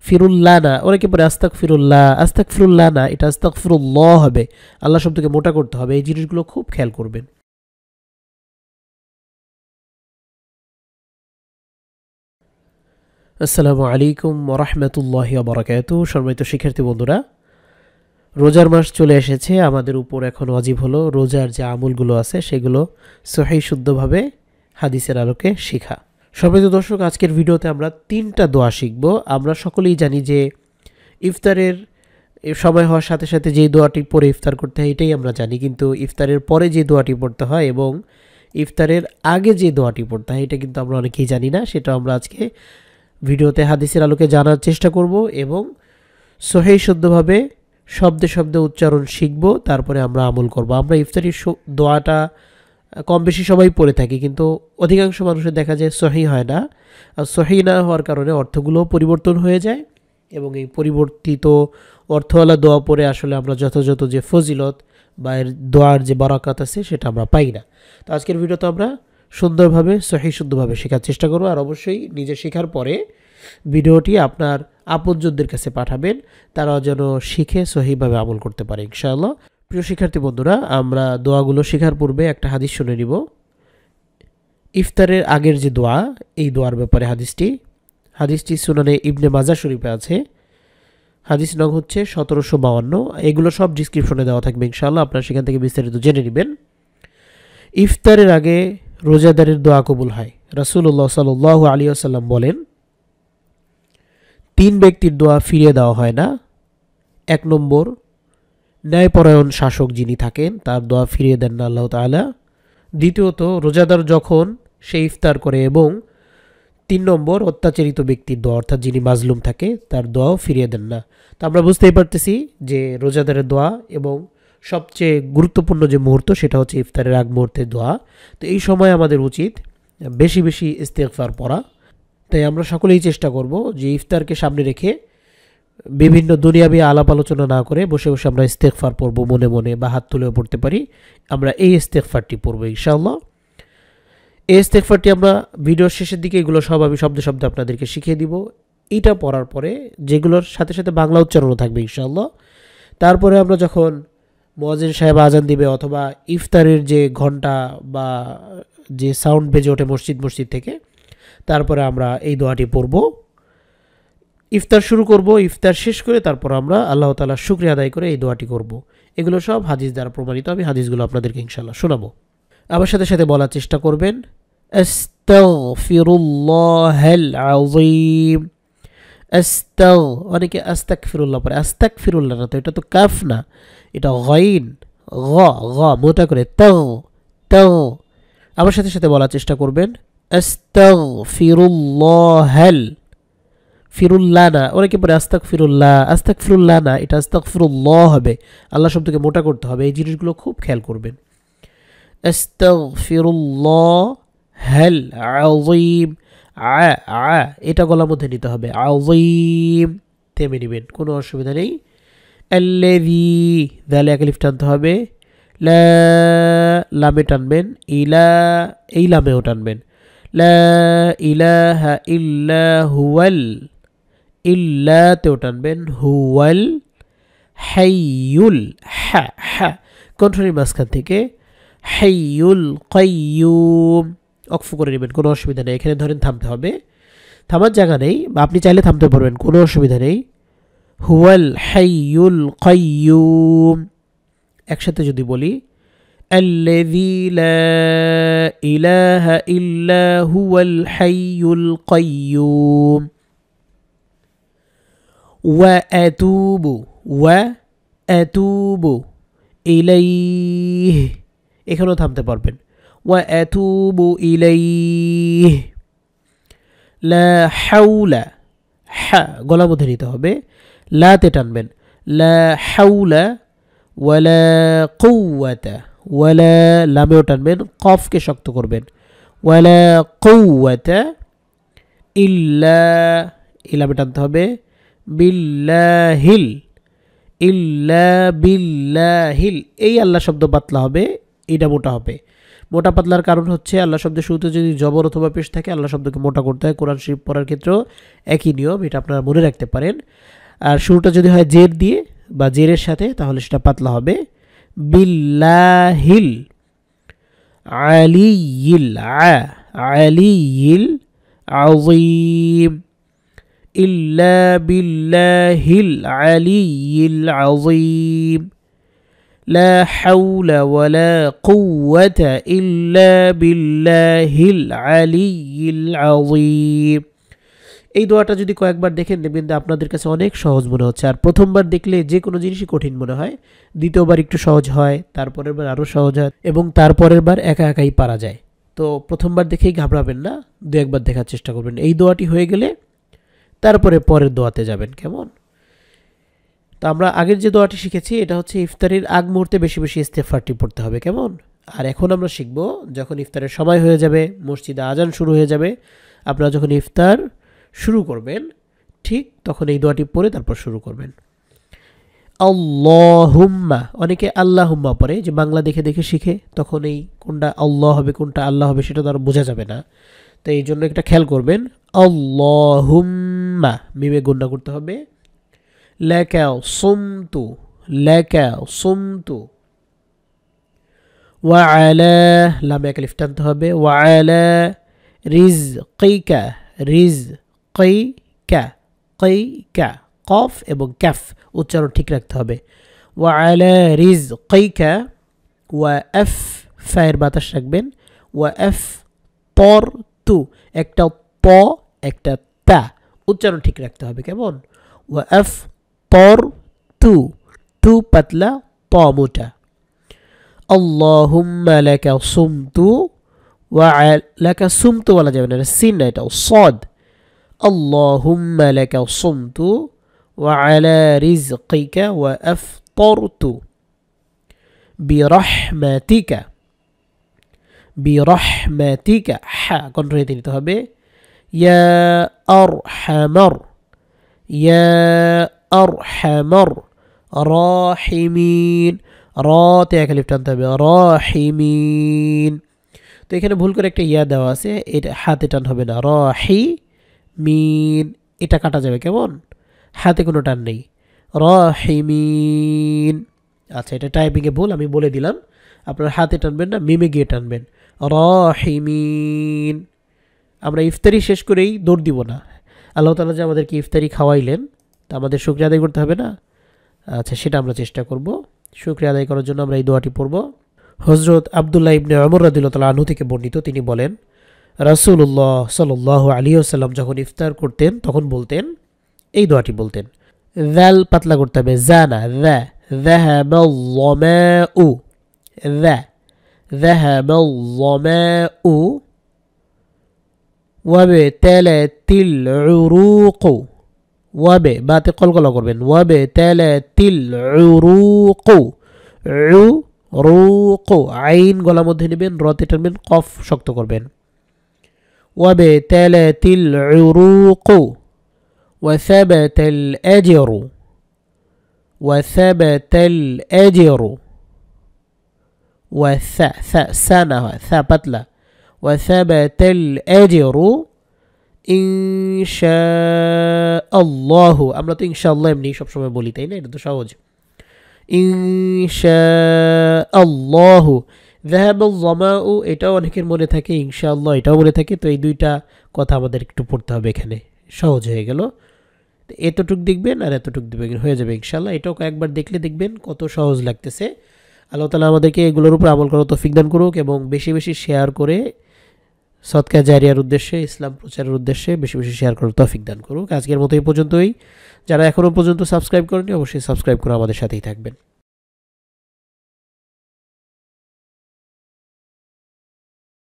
ফিরুল্লাহ না, অনেকে পরে আস্তাগফিরুল্লাহ না, এটা আস্তাগফিরুল্লাহ হবে। আল্লাহ শব্দকে মোটা করতে হবে। এই জিনিসগুলো খুব খেয়াল করবেন। আসসালামু আলাইকুম ওয়া রাহমাতুল্লাহি ওয়া বারাকাতুহু। সম্মানিত শিক্ষার্থী বন্ধুরা, রোজার মাস চলে এসেছে। আমাদের উপর এখন ওয়াজিব হলো রোজার যে আমলগুলো আছে সেগুলো সহিহ শুদ্ধভাবে হাদিসের আলোকে শেখা। সম্মানিত দর্শক, আজকের ভিডিওতে আমরা 3টা দোয়া শিখব। আমরা সকলেই জানি যে ইফতারের সময় হওয়ার সাথে সাথে যে দোয়াটি পরে ইফতার করতে হয় এটাই আমরা জানি, কিন্তু ইফতারের পরে যে দোয়াটি পড়তে হয় এবং ইফতারের আগে যে দোয়াটি পড়তে হয় এটা কিন্তু আমরা অনেকেই জানি না। সেটা আমরা আজকে ভিডিওতে হাদিসের আলোকে জানার চেষ্টা করব এবং সহিহ শুদ্ধভাবে শব্দে শব্দে উচ্চারণ শিখব, তারপরে আমরা আমল করব। আমরা ইফতারির দোয়াটা কম বেশি সবাই পড়ে থাকি, কিন্তু অধিকাংশ মানুষের দেখা যায় সহিহ হয় না। আর সহিহ না হওয়ার কারণে অর্থগুলো পরিবর্তন হয়ে যায় এবং এই পরিবর্তিত অর্থওয়ালা দোয়া পড়ে আসলে আমরা যথাযথ যে ফজিলত বা এর দোয়ার যে বারাকাত আছে সেটা আমরা পাই না। তো আজকের ভিডিওতে আমরা সুন্দরভাবে সহিহ শুদ্ধভাবে শেখার চেষ্টা করব। আর অবশ্যই নিজে শেখার পরে ভিডিওটি আপনার আপনজনদের কাছে পাঠাবেন, তারাও যেন শিখে সহিভাবে আমল করতে পারে ইনশাআল্লাহ। প্রিয় শিক্ষার্থী বন্ধুরা, আমরা দোয়াগুলো শেখার পূর্বে একটা হাদিস শুনে নিব। ইফতারের আগের যে দোয়া, এই দোয়ার ব্যাপারে হাদিসটি সুনানে ইবনে মাজাহ শরীফে আছে। হাদিস নং হচ্ছে 1752। এগুলো সব ডিসক্রিপশনে দেওয়া থাকবে ইনশাআল্লাহ, আপনারা সেখান থেকে বিস্তারিত জেনে নেবেন। ইফতারের আগে রোজাদারের দোয়া কবুল হয়। রাসূলুল্লাহ সাল্লাল্লাহু আলাইহি ওয়াসাল্লাম বলেন, 3 ব্যক্তির দোয়া ফিরিয়ে দেওয়া হয় না। 1 নম্বর, ন্যায়পরায়ণ শাসক যিনি থাকেন তার দোয়া ফিরিয়ে দেন না আল্লাহ তাআলা। দ্বিতীয়ত, রোজাদার যখন সে ইফতার করে। এবং 3 নম্বর, অত্যাচারিত ব্যক্তির দোয়া, অর্থাৎ যিনি মাজলুম থাকে তার দোয়াও ফিরিয়ে দেন না। তো আমরা বুঝতেই পারতেছি যে রোজাদারের দোয়া এবং সবচেয়ে গুরুত্বপূর্ণ যে মুহূর্ত সেটা হচ্ছে ইফতারের আগ মুহূর্তের দোয়া। তো এই সময় আমাদের উচিত বেশি বেশি ইস্তেগফার পড়া। তাই আমরা সকলেই চেষ্টা করব যে ইফতারকে সামনে রেখে বিভিন্ন দুনিয়াবি আলাপ আলোচনা না করে বসে বসে আমরা ইস্তেগফার পড়ব, মনে মনে বা হাত তুলেও পড়তে পারি। আমরা এই ইস্তেগফারটি পড়ব ইনশাআল্লাহ। এই ইস্তেগফারটি আমরা ভিডিওর শেষের দিকে এগুলো সব আমি শব্দে শব্দে আপনাদেরকে শিখিয়ে দিব। এইটা পড়ার পরে যেগুলোর সাথে সাথে বাংলা উচ্চারণও থাকবে ইনশাআল্লাহ। তারপরে আমরা যখন মুয়াজ্জিন সাহেব আজান দিবে অথবা ইফতারের যে ঘন্টা বা যে সাউন্ড বেজে ওঠে মসজিদ থেকে, তারপরে আমরা এই দোয়াটি পড়ব। ইফতার শুরু করব, ইফতার শেষ করে তারপর আমরা আল্লাহ তাআলার শুকরিয়া আদায় করে এই দোয়াটি করব। এগুলো সব হাদিস দ্বারা প্রমাণিত। আমি হাদিসগুলো আপনাদেরকে ইনশাআল্লাহ শোনাবো। আমার সাথে সাথে বলার চেষ্টা করবেন। আস্তাগফিরুল্লাহাল আযীম। অনেকে আস্তাগফিরুল্লাহ পড়ে, আস্তাগফিরুল্লাহ না, তো এটা তো কাফ না, এটা গাইন, মোটা করে তাও। আমার সাথে সাথে বলার চেষ্টা করবেন। আস্তাগফিরুল্লাহাল, ফিরুল্লাহ না, অনেকে পরে আস্তাগফিরুল্লাহ না, এটা আস্তাগফিরুল্লাহ হবে। আল্লাহ শব্দকে মোটা করতে হবে। এই জিনিসগুলো খুব খেয়াল করবেন। আস্তাগফিরুল্লাহাল আযীম। এটা গলার মধ্যে নিতে হবে। আযীম থেমে নেবেন, কোনো অসুবিধা নেই। আল্লাযী, দালে আলিফ টানতে হবে। লামে টানবেন, এই লামেও টানবেন। লা ইলাহা ইল্লা হুয়াল, ইল্লাতেও টানবেন। হুয়াল হাইয়ুল, কণ্ঠের মাঝখান থেকে হাইয়ুল কাইয়ুম অক্ফ করে নেবেন, কোনো অসুবিধা নেই। এখানে ধরেন থামতে হবে, থামার জায়গা নেই, আপনি চাইলে থামতে পারবেন, কোনো অসুবিধা নেই। হুয়াল হাইয়ুল কাইয়ুম। একসাথে যদি বলি, আল্লাযী লা ইলাহা ইল্লা হুয়াল হাইয়ুল কাইয়ুম। ওয়া আতুবু ইলাইহি, এখানেও থামতে পারবেন। ওয়া আতুবু ইলাইহি। লা হাওলা, গলার মধ্যে নিতে হবে, লাতে টানবেন। লা হাওলা ওয়ালা কুওয়াতা, ওয়ালা লামেও টানবেন, কফকে শক্ত করবেন। ওয়ালা কুওয়াতা ইল্লা, ইলামে টানতে হবে। বিল্লাহিল, ইল্লা বিল্লাহিল, এই আল্লাহ শব্দ পাতলা হবে, এটা মোটা হবে। মোটা পাতলার কারণ হচ্ছে আল্লাহ শব্দের শুরুতে যদি জবর অথবা পেশ থাকে আল্লাহ শব্দকে মোটা করতে হয়। কোরআন শরীফ পড়ার ক্ষেত্রেও একই নিয়ম, এটা আপনারা মনে রাখতে পারেন। আর শুরুটা যদি হয় জের দিয়ে বা জেরের সাথে তাহলে সেটা পাতলা হবে। বিল্লাহিল আলিয়িল আলিয়িল আযীম, ইল্লা বিল্লাহিল আলিয়িল আযীম, লা হাওলা ওয়ালা কুওয়াতা ইল্লা বিল্লাহিল আলিয়িল আযীম। এই দোয়াটা যদি কয়েকবার দেখেন দেখবেন আপনাদের কাছে অনেক সহজ মনে হচ্ছে। আর প্রথমবার দেখলে যে কোনো জিনিসই কঠিন মনে হয়, দ্বিতীয়বার একটু সহজ হয়, তারপরের বার আরও সহজ হয় এবং তারপরের বার একা একাই পারা যায়। তো প্রথমবার দেখেই ঘাবড়াবেন না, দু একবার দেখার চেষ্টা করবেন। এই দোয়াটি হয়ে গেলে তারপরে পরের দোয়াতে যাবেন। কেমন? তো আমরা আগের যে দোয়াটি শিখেছি এটা হচ্ছে ইফতারের আগ মুহূর্তে বেশি বেশি ইস্তেগফারটি পড়তে হবে। কেমন? আর এখন আমরা শিখব যখন ইফতারের সময় হয়ে যাবে, মসজিদে আজান শুরু হয়ে যাবে, আপনারা যখন ইফতার শুরু করবেন ঠিক তখন এই দোয়াটি পড়ে তারপর শুরু করবেন। আল্লাহুম্মা, অনেকে আল্লাহুম্মা পড়ে, যে বাংলা দেখে দেখে শিখে, তখন এই কোনটা আল্লাহ হবে কোনটা আল্লাহ হবে সেটা তো আর বোঝা যাবে না। তো এই জন্য একটা খেয়াল করবেন, আল্লাহুম্মা মিমে গুণনা করতে হবে। লাকা সুমতু, লাকা সুমতু, ওয়া আলা, লামে এক আলিফ টানতে হবে, ওয়া আলা রিজকিকা, রিজকিকা, কিকা, কফ এবং ক্যাফ উচ্চারণ ঠিক রাখতে হবে। ওয়া আলা রিজকিকা, ওয়া এফ, ফায়ের বাতাস রাখবেন, ওয়া এফ পর তু, একটা প একটা তা, উচ্চারণ ঠিক রাখতে হবে। কেমন? ওয়া এফ পর তু, তু পাতলা, প মোটা। আল্লাহুম্মা লাকা সুমতু ওয়া লাকা সুমতু বলা যাবে না, সিন না, এটা সদ। আল্লাহুম্মা লাকা সুমতু ওয়া আলা রিজকিকা ওয়া আফতারতু বিরহমাতিকা, বিরহমাতিকা, হা কণ্ঠ রেখে নিতে হবে। ইয়া আরহামার, ইয়া আরহামার রাহিমিন, তে এক আলিফ টানতে হবে, রাহিমিন। তো এখানে ভুল করে একটা ইয়া দেওয়া আছে, এটা হাতে টান হবে না, রাহিমিন, এটা কাটা যাবে। কেমন? হাতে কোনো টান নেই, রাহিমিন। আচ্ছা, এটা টাইপিংয়ে ভুল, আমি বলে দিলাম, আপনার হাতে টানবেন না, মিমে গিয়ে টানবেন, রাহিমিন। আমরা ইফতারি শেষ করেই দৌড় দিব না। আল্লাহ তাআলা যে আমাদেরকে ইফতারি খাওয়াইলেন তা আমাদের শুকরিয়া আদায় করতে হবে না? আচ্ছা, সেটা আমরা চেষ্টা করব। শুকরিয়া আদায় করার জন্য আমরা এই দোয়াটি পড়ব। হযরত আব্দুল্লাহ ইবনে ওমর রাদিয়াল্লাহু তাআলা আনহু থেকে বর্ণিত, তিনি বলেন রাসূলুল্লাহ সাল্লাল্লাহু আলাইহি ওয়াসাল্লাম যখন ইফতার করতেন তখন বলতেন, এই দোয়াটি বলতেন। যাল পাতলা করতে হবে, জানা, যা, যাহাবাল যামাউ, যা, যাহাবাল যামাউ ওয়াবতালাতিল উরুকু, ওয়াবে বাতে কলকলা করবেন, ওয়াবতালাতিল উরুকু, উরুকু, আইন গলা মধ্যে নেবেন, রতে টানবেন, কফ শক্ত করবেন। ওয়াবতালাতিল উরুকু ওয়াসাবাতাল আজরু, ওয়াসাবাতাল আজরু, ওয়াসা, সা না হয়, সা পাতলা, ওয়াসাবাতাল আজরু ইনশাআল্লাহু। আমরা তো ইনশাআল্লাহ এমনি সবসময় বলি, তাই না? এটা তো সহজ। ইনশাআল্লাহু, যাহাবাল যামাউ, এটাও অনেকের মনে থাকে, ইনশাআল্লাহ এটাও মনে থাকে। তো এই দুইটা কথা আমাদের একটু পড়তে হবে, এখানে সহজ হয়ে গেল। এতটুক দেখবেন আর এতটুক দেখবেন, হয়ে যাবে ইনশাআল্লাহ। এটাও কয়েকবার দেখলে দেখবেন কত সহজ লাগতেছে। আল্লাহ তাআলা আমাদেরকে এগুলোর উপর আমল করার তৌফিক দান করুক এবং বেশি বেশি শেয়ার করে সদকা জারিয়ার উদ্দেশ্যে, ইসলাম প্রচারের উদ্দেশ্যে বেশি বেশি শেয়ার করার তৌফিক দান করুক। আজকের মতো এই পর্যন্তই। যারা এখনও পর্যন্ত সাবস্ক্রাইব করেনি অবশ্যই সাবস্ক্রাইব করে আমাদের সাথেই থাকবেন।